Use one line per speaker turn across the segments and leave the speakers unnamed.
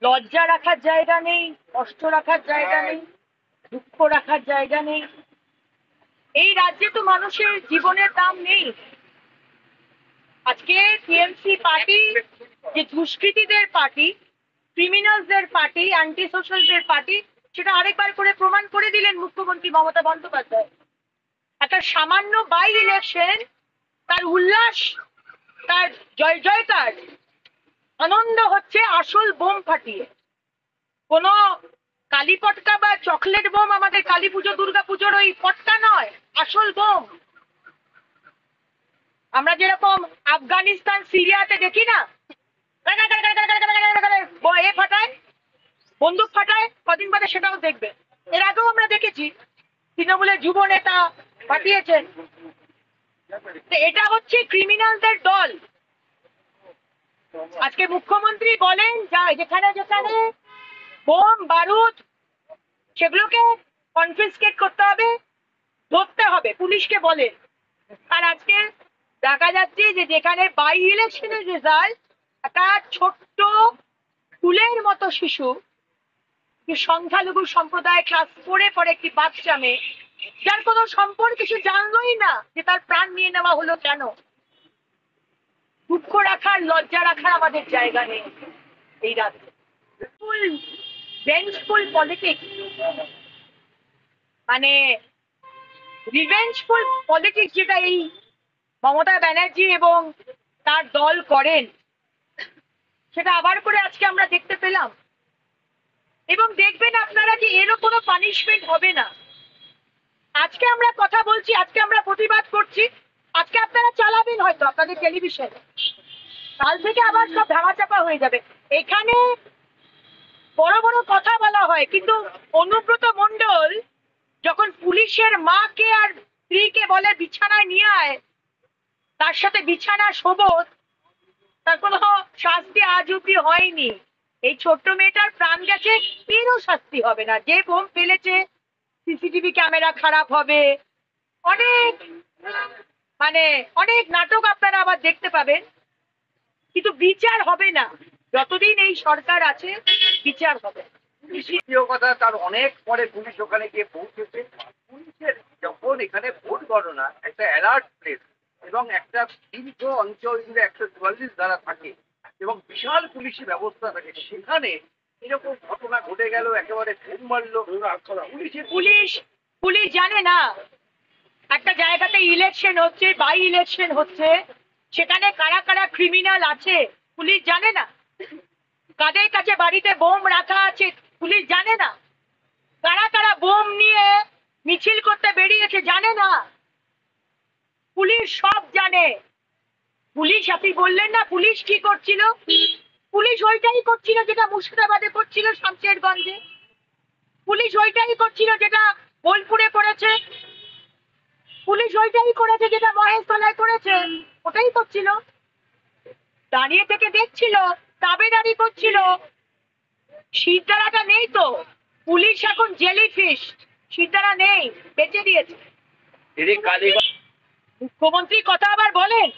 লজ্জা রাখার জায়গা নেই, কষ্ট রাখার জায়গা নেই, দুঃখ রাখার জায়গা নেই। এই রাজ্যে তো মানুষের জীবনের দাম নেই। আজকে টিএমসি পার্টি যে দুষ্কৃতীদের পার্টি, ক্রিমিনালসদের পার্টি, অ্যান্টি সোশ্যালদের পার্টি, সেটা আরেকবার করে প্রমাণ করে দিলেন মুখ্যমন্ত্রী মমতা বন্দ্যোপাধ্যায়। একটা সামান্য বাই ইলেকশন, তার উল্লাস, তার জয় জয়কার, আনন্দ হচ্ছে আসল বোম ফাটিয়ে। কোনো কালী পটকা বা চকলেট বোম আমাদের কালী পুজো দুর্গা পুজোর ওই পটকা নয়, আসল বোম। আমরা যেরকম আফগানিস্তান সিরিয়াতে দেখি না, এ ফাটায়, বন্দুক ফাটায়, কদিন বাদে সেটাও দেখবে। এর আগেও আমরা দেখেছি তৃণমূলের যুব নেতা ফাটিয়েছেন। এটা হচ্ছে ক্রিমিনালদের দল। আজকে মুখ্যমন্ত্রী বলেন যা যেখানে যেখানে বোম বারুদ, সেগুলোকে কনফিসকেট করতে হবে, ধরতে হবে, পুলিশকে বলেন। আর আজকে দেখা যাচ্ছে যে যেখানে বাই ইলেকশনের রেজাল্ট, একটা ছোট্ট ফুলের মতো শিশু, সংখ্যালঘু সম্প্রদায় ক্লাস 4-এ পড়ে, একটি বাচ্চা মেয়ে, যার কোনো সম্পর্ক কিছু জানলোই না, যে তার প্রাণ নিয়ে নেওয়া হলো কেন। দুঃখ রাখার, লজ্জা রাখার আমাদের জায়গা নেই এই রাজ্যে। ভেঞ্জফুল পলিটিক্স, মানে রিভেঞ্জফুল পলিটিক্স, যেটা এই মমতা ব্যানার্জি এবং তার দল করেন, সেটা আবার করে আজকে আমরা দেখতে পেলাম। এবং দেখবেন আপনারা যে এরও কোনো পানিশমেন্ট হবে না। আজকে আমরা কথা বলছি, আজকে আমরা প্রতিবাদ করছি, আজকে আপনারা চালাবেন হয়তো আপনাদের টেলিভিশন, কাল থেকে আবার সব ধামাচাপা হয়ে যাবে। এখানে বড় বড় কথা বলা হয়, কিন্তু অনুব্রত মণ্ডল যখন পুলিশের মাকে আর স্ত্রীকে বলে বিছানায় নিয়ে আয়, তার সাথে বিছানা শোবত, তার কোনো শাস্তি আজ অব্দি হয়নি। এই ছোট্ট মেয়েটার প্রাণ গেছে, এরও শাস্তি হবে না। যে বোম ফেলেছে সিসিটিভি ক্যামেরা খারাপ হবে, অনেক অনেক নাটক আপনারা আবার দেখতে পাবেন, কিন্তু বিচার হবে না। যতদিন এই সরকার আছে বিচার হবে।
দ্বিতীয় কথা, তার অনেক পরে পুলিশ ওখানে গিয়ে পৌঁছেছে। পুলিশের যখন এখানে ভোট গণনা একটা অ্যালার্ট প্লেস এবং একটা দীর্ঘ অঞ্চল জুড়ে 144 ধারা থাকে এবং বিশাল পুলিশি ব্যবস্থা থাকে, সেখানে এরকম ঘটনা ঘটে গেল, একেবারে ঘুম মারলো
পুলিশ। পুলিশ জানে না একটা জায়গাতে ইলেকশন হচ্ছে, বাই ইলেকশন হচ্ছে, সেখানে কারা কারা ক্রিমিনাল আছে পুলিশ জানে না। কাদের কাছে বাড়িতে বোম রাখা আছে পুলিশ জানে না। কারা কারা বোম নিয়ে মিছিল করতে বেরিয়েছে জানে না। পুলিশ সব জানে। পুলিশ, আপনি বললেন না পুলিশ কি করছিল, পুলিশ ওইটাই করছিল যেটা মুর্শিদাবাদে করছিল, শামশেরগঞ্জে। পুলিশ ওইটাই করছিল যেটা বোলপুরে করেছে। পুলিশ ওইটাই করেছে যেটা মহেশতলায় করেছে, ওটাই করছিল। দাঁড়িয়ে থেকে দেখছিল, তাবেদারি করছিল। শিরদাঁড়াটা নেই তো, পুলিশ এখন জেলিফিশ, শিরদাঁড়া নেই, বেঁচে দিয়েছে। মুখ্যমন্ত্রী কথা আবার বলেন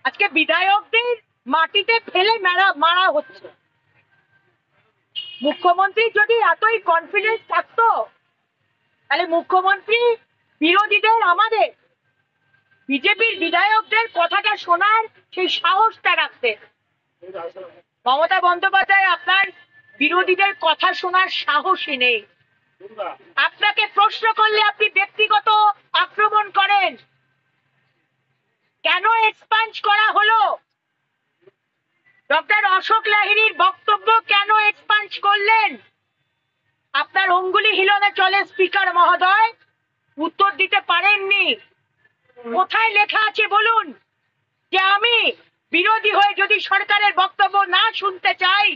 আজকে বিধায়কদের মাটিতে ফেলে মারা হচ্ছে। মুখ্যমন্ত্রী যদি এতই কনফিডেন্স থাকতো, তাহলে মুখ্যমন্ত্রী বিরোধীদের, আমাদের বিজেপির বিধায়কদের কথাটা শোনার সেই সাহসটা রাখতেন। মমতা বন্দ্যোপাধ্যায়, আপনার বিরোধীদের কথা শোনার সাহসই নেই। আপনাকে প্রশ্ন করলে আপনি ব্যক্তিগত আক্রমণ করেন। কেন এক্সপাঞ্জ করা হলো? ডক্টর অশোক লাহিড়ীর বক্তব্য কেন এক্সপাঞ্জ করলেন? আপনার অঙ্গুলি হিলনে চলে স্পিকার মহোদয়, উত্তর দিতে পারেননি। কোথায় লেখা আছে বলুন যে আমি বিরোধী হয়ে যদি সরকারের বক্তব্য না শুনতে চাই,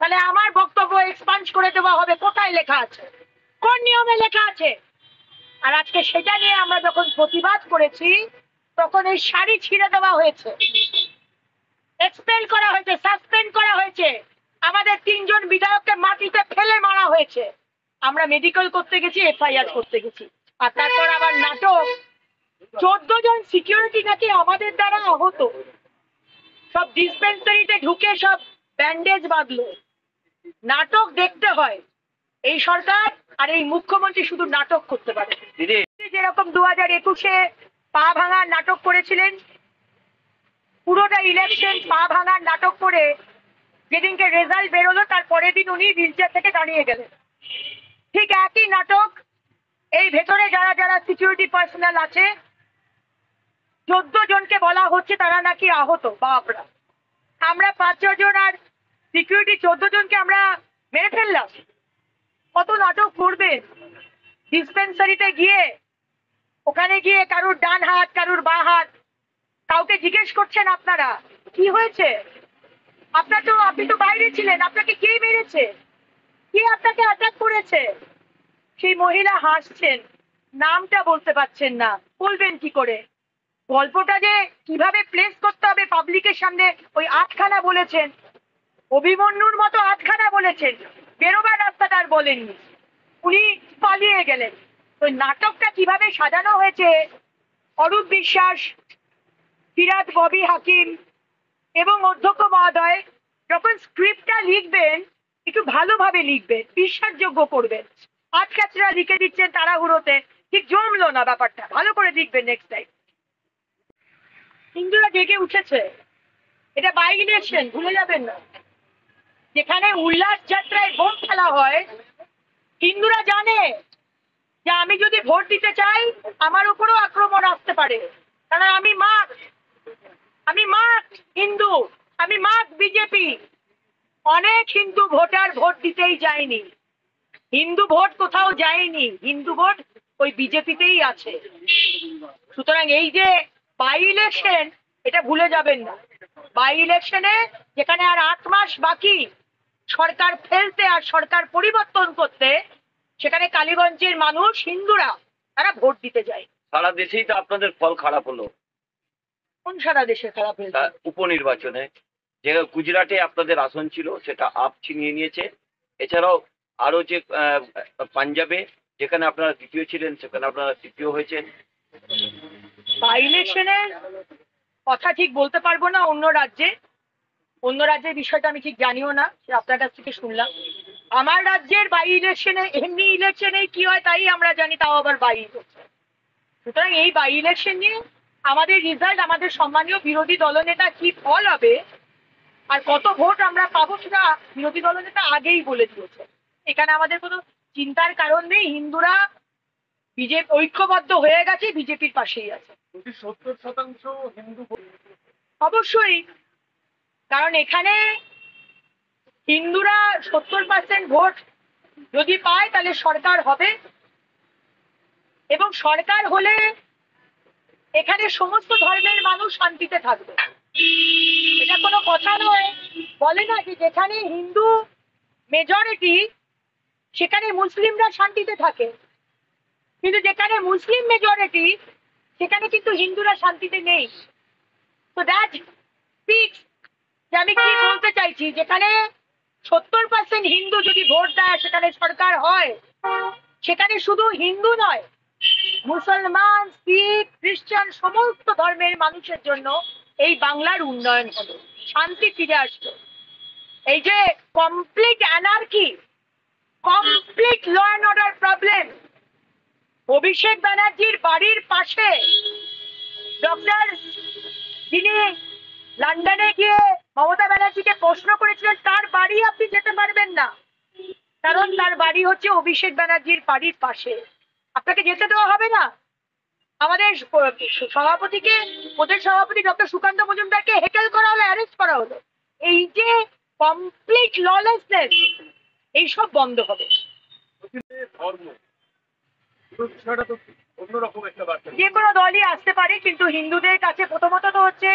তাহলে আমার বক্তব্য এক্সপাঞ্জ করে দেওয়া হবে? কোথায় লেখা আছে? কোন নিয়মে লেখা আছে? আর আজকে সেটা নিয়ে আমরা যখন প্রতিবাদ করেছি, তখন এই শাড়ি ছিঁড়ে দেওয়া হয়েছে, এক্সপেল করা হয়েছে, সাসপেন্ড করা হয়েছে, আমাদের 3 জন বিধায়ককে মাটিতে ফেলে মারা হয়েছে। আমরা মেডিকেল করতে গেছি, এফআইআর করতে গেছি, আর তারপর আবার নাটক। 14 জন সিকিউরিটি নাকি আমাদের দ্বারা আহত, সব ডিসপেন্সারিতে ঢুকে সব ব্যান্ডেজ বাঁধলো। নাটক দেখতে হয়। এই সরকার আর এই মুখ্যমন্ত্রী শুধু নাটক করতে পারে।
দিদি,
যেরকম 2021-এ পা ভাঙার নাটক করেছিলেন, পুরোটা ইলেকশন পা ভাঙার নাটক করে যেদিনকে রেজাল্ট বেরোলো তার পরের দিন উনি হুইলচেয়ার থেকে দাঁড়িয়ে গেলেন। ঠিক একই নাটক এই ভেতরে যারা যারা সিকিউরিটি পার্সোনাল আছে 14 জনকে বলা হচ্ছে তারা নাকি আহত। বাপরা, আমরা 5-6 জন আর সিকিউরিটি 14 জনকে আমরা মেরে ফেললাম। কত নাটক করবেন? ডিসপেন্সারিতে গিয়ে ওখানে গিয়ে কারুর ডান হাত কারুর বাঁ হাত কাউকে জিজ্ঞেস করছেন আপনারা কি হয়েছে? আপনি তো বাইরে ছিলেন, আপনাকে কে মেরেছে, কে আপনাকে অ্যাটাক করেছে? সেই মহিলা হাসছেন, নামটা বলতে পারছেন না, বলবেন কি করে? গল্পটা যে কিভাবে প্লেস করতে হবে পাবলিকের সামনে ওই 8খানা বলেছেন, অভিমন্যুর মতো 8খানা বলেছেন, বেরোবার রাস্তাটা আর বলেননি, উনি পালিয়ে গেলেন। তো নাটকটা কিভাবে সাজানো হয়েছে অরূপ বিশ্বাস, ফিরাদ ববি হাকিম এবং অধ্যক্ষ মহোদয় যখন স্ক্রিপ্টটা লিখবেন একটু ভালোভাবে লিখবেন, বিশ্বাসযোগ্য করবেন। আজকাচরা লিখে দিচ্ছেন তাড়াহুড়োতে, ঠিক জমলো না ব্যাপারটা, ভালো করে লিখবেন নেক্সট টাইম। হিন্দুরা জেগে উঠেছে, এটা বাই ইলেকশন, ভুলে যাবেন না। যেখানে উল্লাস যাত্রায় ভোট খেলা হয়, হিন্দুরা জানে যে আমি যদি ভোট দিতে চাই আমার উপরও আক্রমণ আসতে পারে, কারণ আমি মার্ক হিন্দু, আমি মার্ক বিজেপি। অনেক হিন্দু ভোটার ভোট দিতেই যায়নি, হিন্দু ভোট কোথাও যায়নি, হিন্দু ভোট ওই বিজেপিতেই আছে। সুতরাং এই যে বাই ইলেকশন, এটা ভুলে যাবেন না। বাই ইলেকশনে যেখানে আর 8 মাস বাকি সরকার ফেলতে আর সরকার পরিবর্তন করতে, সেখানে কালীগঞ্জের মানুষ হিন্দুরা তারা ভোট দিতে যায়।
সারা দেশেই তো আপনাদের ফল খারাপ হলো।
কোন সারা দেশে খারাপ হয়েছে?
উপনির্বাচনে যে গুজরাটে আপনাদের আসন ছিল সেটা আপ ছিনিয়ে নিয়েছে। এছাড়াও আরো যে পাঞ্জাবে যেখানে আপনারা দ্বিতীয় ছিলেন সেখানে আপনারা তৃতীয় হয়েছেন।
বাই ইলেকশনের কথা ঠিক বলতে পারবো না। অন্য রাজ্যের বিষয়টা আমি ঠিক জানিও না, সে আপনার কাছ থেকে শুনলাম। আমার রাজ্যের বাই ইলেকশনে, এমনি ইলেকশনে কি হয় তাই আমরা জানি, তাও আবার বাই ইলেকশন। সুতরাং এই বাই ইলেকশন নিয়ে আমাদের রেজাল্ট, আমাদের সম্মানীয় বিরোধী দলনেতা কি ফল হবে আর কত ভোট আমরা পাবো সেটা বিরোধী দলনেতা আগেই বলে দিয়েছে। এখানে আমাদের কোনো চিন্তার কারণ নেই। হিন্দুরা বিজেপি ঐক্যবদ্ধ হয়ে গেছে, বিজেপির পাশেই আছে।
70% হিন্দু
অবশ্যই, কারণ এখানে হিন্দুরা 70% ভোট যদি পায় তাহলে সরকার হবে, এবং সরকার হলে এখানে সমস্ত ধর্মের মানুষ শান্তিতে থাকবে। এটা কোনো কথা নয়। বলে না যে যেখানে হিন্দু মেজরিটি সেখানে মুসলিমরা শান্তিতে থাকে, কিন্তু যেখানে মুসলিম মেজরিটি সেখানে কিন্তু হিন্দুরা শান্তিতে নেই। তো দ্যাট স্পিক্স যে আমি কি বলতে চাইছি, যেখানে 70% হিন্দু যদি ভোট দেয় সেখানে সরকার হয়, সেখানে শুধু হিন্দু নয়, মুসলমান, শিখ, খ্রিস্টান সমস্ত ধর্মের মানুষের জন্য এই বাংলার উন্নয়ন হলো, শান্তি ফিরে আসলো। এই যে complete anarchy, complete law and order problem, Abhishek ব্যানার্জির বাড়ির পাশে ডক্টর যিনি লন্ডনে গিয়ে মমতা ব্যানার্জিকে প্রশ্ন করেছিলেন তার বাড়ি আপনি যেতে পারবেন না, কারণ তার বাড়ি হচ্ছে অভিষেক ব্যানার্জির বাড়ির পাশে, আপনাকে যেতে দেওয়া হবে না। আমাদের সভাপতিকে, প্রদেশ সভাপতি ডক্টর সুকান্ত মজুমদারকে হেকেল করা হলো, অ্যারেস্ট করা হলো। এই যে কমপ্লিট ললেসনেস, এইসব বন্ধ হবে।
ধর্ম বিষয়টা তো অন্যরকম একটা বার্তা।
যে কোনো দলই আসতে পারে, কিন্তু হিন্দুদের কাছে প্রথমত তো হচ্ছে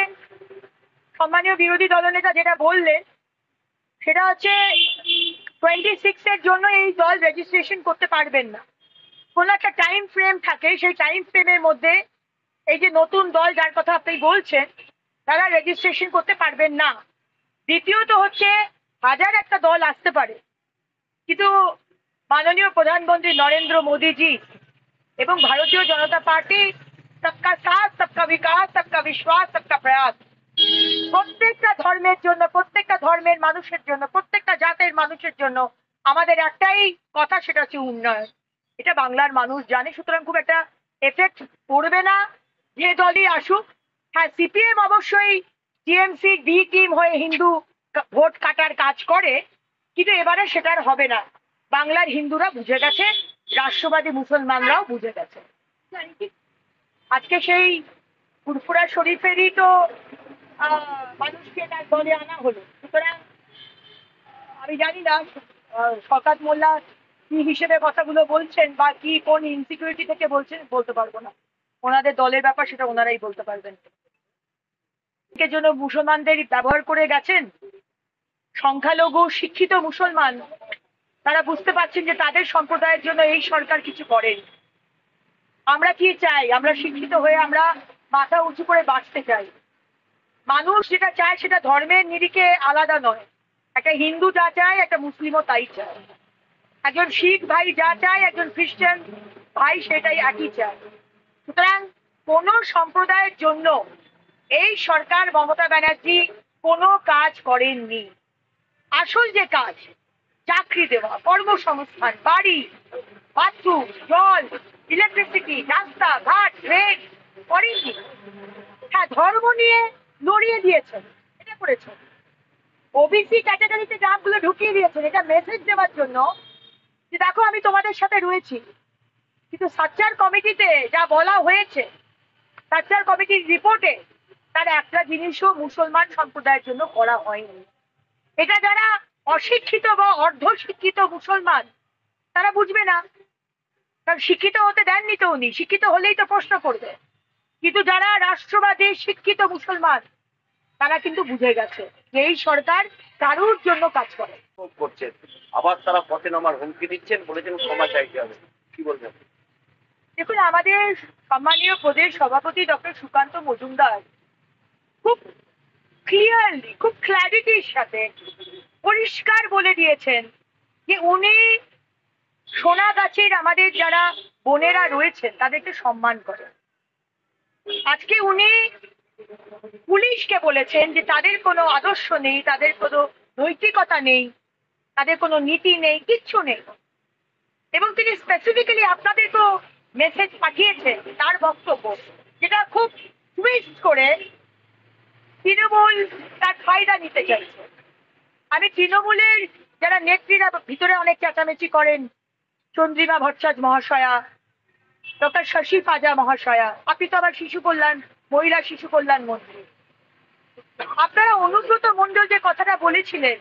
সম্মানীয় বিরোধী দলনেতা যেটা বললেন সেটা হচ্ছে 26-এর জন্য এই দল রেজিস্ট্রেশন করতে পারবেন না। কোনো একটা টাইম ফ্রেম থাকে, সেই টাইম ফ্রেমের মধ্যে এই যে নতুন দল যার কথা আপনি বলছেন তারা রেজিস্ট্রেশন করতে পারবেন না। দ্বিতীয়ত হচ্ছে 1000 একটা দল আসতে পারে, কিন্তু মাননীয় প্রধানমন্ত্রী নরেন্দ্র মোদীজি এবং ভারতীয় জনতা পার্টি সবকা সাথ, সবকা বিকাশ, সবকা বিশ্বাস, সবকা প্রয়াস, প্রত্যেকটা ধর্মের জন্য, প্রত্যেকটা ধর্মের মানুষের জন্য, প্রত্যেকটা জাতের মানুষের জন্য আমাদের একটাই কথা, সেটা হচ্ছে উন্নয়ন। এটা বাংলার মানুষ জানে, সুতরাং খুব একটা এফেক্ট পড়বে না যে দলই আসুক। হ্যাঁ, সিপিএম অবশ্যই টিএমসি বি টিম হয়ে হিন্দু ভোট কাটার কাজ করে, কিন্তু এবারে সেটা আর হবে না। বাংলার হিন্দুরা বুঝে গেছে, রাষ্ট্রবাদী মুসলমানরাও বুঝে গেছে। আজকে সেই ফুরফুরা শরীফেরই তো মানুষকে তার দলে আনা হলো। সুতরাং আমি জানি না শওকত মোল্লা কি হিসেবে কথাগুলো বলছেন বা কি কোন ইনসিকিউরিটি থেকে বলছেন বলতে পারবো না। ওনাদের দলের ব্যাপার, সেটা ওনারাই বলতে পারবেন। এর জন্য মুসলমানদের ব্যবহার করে গেছেন। সংখ্যালঘু শিক্ষিত মুসলমান তারা বুঝতে পারছেন যে তাদের সম্প্রদায়ের জন্য এই সরকার কিছু করেন। আমরা কি চাই? আমরা শিক্ষিত হয়ে আমরা মাথা উঁচু করে বাঁচতে চাই। মানুষ যেটা চায় সেটা ধর্মের নিরিখে আলাদা নয়। একটা হিন্দু যা চায়, একটা মুসলিমও তাই চায়। একজন শিখ ভাই যা চায়, একজন খ্রিস্টান ভাই সেটাই একই চায়। সুতরাং কোন সম্প্রদায়ের জন্য এই সরকার মমতা ব্যানার্জি কোনো কাজ করেননি। আসল যে কাজ, চাকরি দেওয়া, কর্মসংস্থান, বাড়ি, বাথরুম, জল, ইলেকট্রিসিটি, রাস্তা ঘাট, ট্রেন করেননি। হ্যাঁ, ধর্ম নিয়ে লড়িয়ে দিয়েছেন, এটা করেছেন। ওবিসি ক্যাটাগরিতে নামগুলো ঢুকিয়ে দিয়েছেন, এটা মেসেজ দেওয়ার জন্য যে দেখো আমি তোমাদের সাথে রয়েছি। কিন্তু সাচ্চার কমিটিতে যা বলা হয়েছে, সাচ্চার কমিটির রিপোর্টে তার একটা জিনিসও মুসলমান সম্প্রদায়ের জন্য করা হয়নি। এটা যারা অশিক্ষিত বা অর্ধশিক্ষিত মুসলমান তারা বুঝবে না, কারণ শিক্ষিত হতে দেননি তো উনি। শিক্ষিত হলেই তো প্রশ্ন করবে। কিন্তু যারা রাষ্ট্রবাদী শিক্ষিত মুসলমান তারা কিন্তু বুঝে গেছে যে এই সরকার কারুর জন্য কাজ করে।
করছেন, আবার তারা পথে নামার হুমকি দিচ্ছেন, বলেছেন ক্ষমা চাইতে হবে, কি বলবেন?
দেখুন, আমাদের সম্মানীয় প্রদেশ সভাপতি ডক্টর সুকান্ত মজুমদার খুব ক্লিয়ারলি, খুব ক্ল্যারিটির সাথে পরিষ্কার বলে দিয়েছেন যে উনি সোনাগাছির আমাদের যারা বোনেরা রয়েছেন তাদেরকে সম্মান করেন। আজকে উনি পুলিশকে বলেছেন যে তাদের কোনো আদর্শ নেই, তাদের কোনো নৈতিকতা নেই, তাদের কোনো নীতি নেই, কিচ্ছু নেই। এবং তিনি স্পেসিফিক্যালি আপনাদেরকেও মেসেজ পাঠিয়েছেন তার বক্তব্য, যেটা খুব টুইস্ট করে তৃণমূল তার ফায়দা নিতে চাইছে। আমি তৃণমূলের যারা নেত্রীরা ভিতরে অনেক চেঁচামেচি করেন, চন্দ্রিমা ভট্টাচার্য মহাশয়া, ডক্টর শশী পাজা মহাশয়া, আপনি তো আবার শিশু কল্যাণ, মহিলা শিশু কল্যাণ মন্ত্রী, আপনারা অনুব্রত মণ্ডল যে কথাটা বলেছিলেন,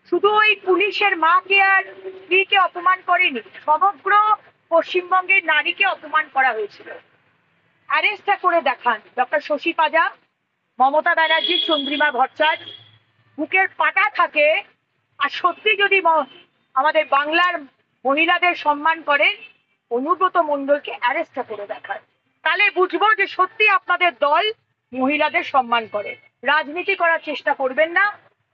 শুধু ওই পুলিশের মাকে আর স্ত্রীকে অপমান করেনি, সমগ্র পশ্চিমবঙ্গের নারীকে অপমান করা হয়েছিল। অ্যারেস্টটা করে দেখান ডক্টর শশী পাজা, মমতা ব্যানার্জি, চন্দ্রিমা ভট্টাচার্য বুকের পাটা থাকে আর সত্যি যদি আমাদের বাংলার মহিলাদের সম্মান করেন, অনুব্রত মণ্ডলকে অ্যারেস্টটা করে দেখান। তাহলে বুঝবো যে সত্যি আপনাদের দল মহিলাদের সম্মান করে। রাজনীতি করার চেষ্টা করবেন না।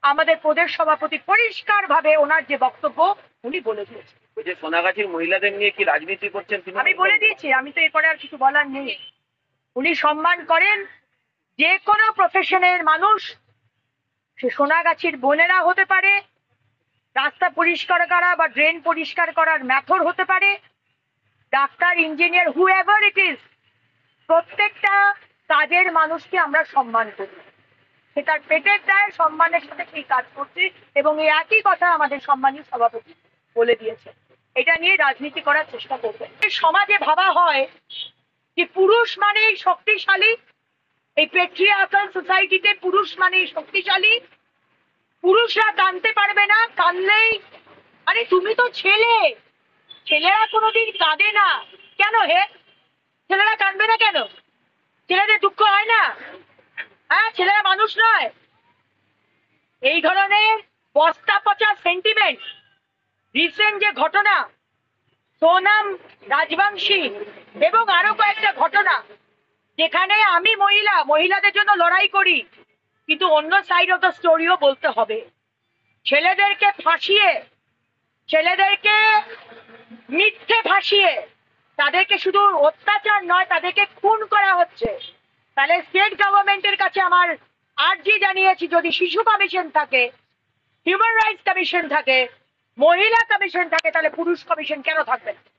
আমাদের প্রদেশ সভাপতি পরিষ্কার ভাবে ওনার যে বক্তব্য উনি বলে দিয়েছেন।
ওই যে সোনাগাছির মহিলাদের নিয়ে কি রাজনীতি করছেন তিনি?
আমি বলে দিয়েছি, আমি তো এরপরে আর কিছু বলার নেই। উনি সম্মান করেন যে কোনো প্রফেশনের মানুষ, সে সোনাগাছির বোনেরা হতে পারে, রাস্তা পরিষ্কার করা বা ড্রেন পরিষ্কার করার ম্যাথর হতে পারে, doctor, engineer, whoever it is, প্রত্যেকটা কাজের মানুষকে আমরা সম্মান করি। সে তার পেটের দায়ে সম্মানের সাথে সেই কাজ করছে এবং এই একই কথা আমাদের সম্মানীয় সভাপতি বলে দিয়েছে। এটা নিয়ে রাজনীতি করার চেষ্টা করবে। সমাজে ভাবা হয় যে পুরুষ মানেই শক্তিশালী, এই পেট্রিয়ার্কাল সোসাইটিতে পুরুষ মানেই শক্তিশালী, পুরুষরা কাঁদতে পারবে না, কাঁদলেই আরে তুমি তো ছেলে, ছেলেরা কোনোদিন কাঁদে না। কেন হে? ছেলেরা কাঁদবে না কেন? ছেলেদের দুঃখ হয় না? হ্যাঁ, ছেলেরা মানুষ নয়? এই ধরনের বস্তা পচা সেন্টিমেন্ট, রিসেন্ট যে ঘটনা সোনাম রাজবংশী এবং আরো কয়েকটা ঘটনা, যেখানে আমি মহিলাদের জন্য লড়াই করি, কিন্তু অন্য সাইড অফ দ্য স্টোরিও বলতে হবে। ছেলেদেরকে ফাঁসিয়ে, ছেলেদেরকে মিথ্যে ফাঁসিয়ে, তাদেরকে শুধু অত্যাচার নয় তাদেরকে খুন করা হচ্ছে। তাহলে স্টেট গভর্নমেন্টের কাছে আমার আর্জি জানিয়েছি যদি শিশু কমিশন থাকে, হিউম্যান রাইটস কমিশন থাকে, মহিলা কমিশন থাকে, তাহলে পুরুষ কমিশন কেন থাকবে না?